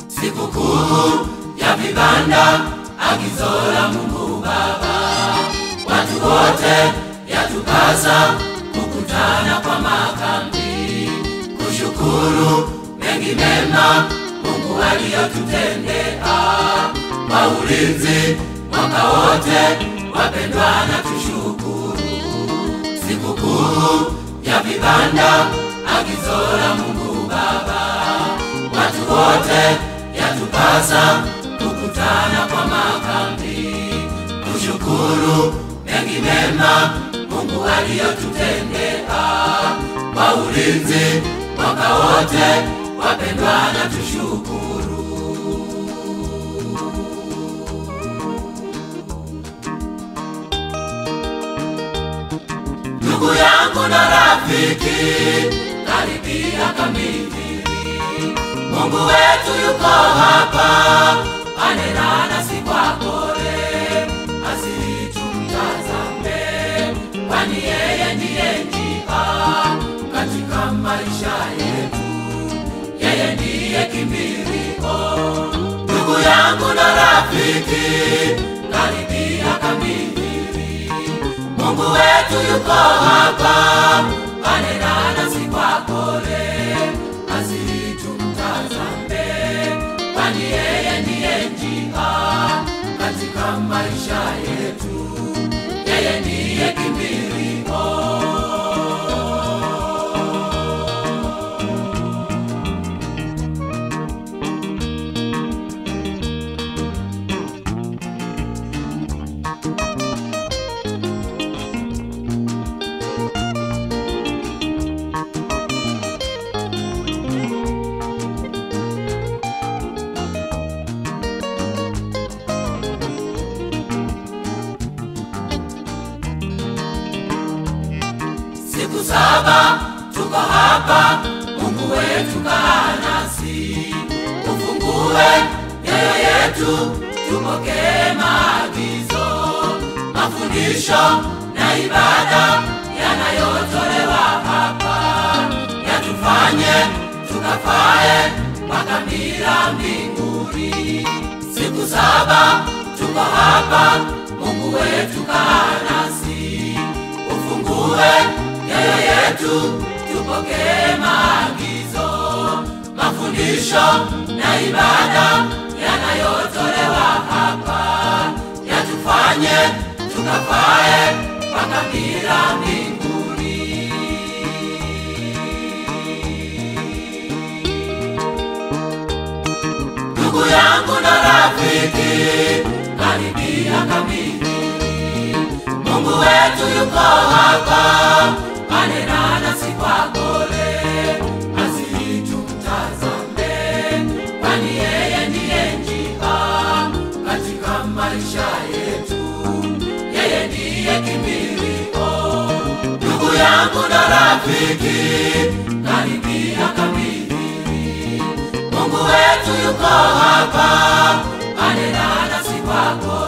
Sikukuu ya vibanda, agizo la Mungu Baba. Watu wote yatupasa kukutana kwa makambi, kushukuru mengi mema Mungu aliyotutendea. Kwa ulinzi mwaka wote, wapendwa na tushukuru. Sikukuu ya vibanda, agizo la Mungu Baba. Watu wote yatupasa kukutana kwa makambi, kushukuru mengi mema Mungu aliyotutendea. Kwa ulinzi mwaka wote, wapendwa na tushukuru. Ndugu yangu na rafiki, karibia kamili. Mungu wetu yuko hapa, anena nasi kwa pole, asili tumtazame, kwani yeye ndiye njia katika maisha yetu, yeye ndiye kimbilio. Ndugu yangu na rafiki, karibia kamili. Mungu wetu yuko hapa, anena nasi kwa pole, asili tumtazame, kwani yeye ndiye njia katika maisha yetu, yeye ndiye kimbilio. Siku 7 tuko hapa, Mungu wetu kaa nasi. Ufungue mioyo yetu, tupokee maagizo, mafundisho na ibada yanayotolewa hapa, yatufanye tukafae mpaka mbinguni. Siku 7 tuko hapa, Mungu wetu kaa nasi. Ufungue mioyo yetu, tupokee maagizo, mafundisho na ibada yanayotolewa hapa, yatufanye tukafae mpaka mbinguni. Ndugu yangu na rafiki, karibia kamili. Mungu wetu yuko hapa, anena nasi kwa pole, asili tumtazame, kwani yeye ndiye njia katika maisha yetu, yeye ndiye kimbilio. Ndugu yangu na rafiki, karibia kamili. Mungu wetu yuko hapa, anena nasi kwa pole,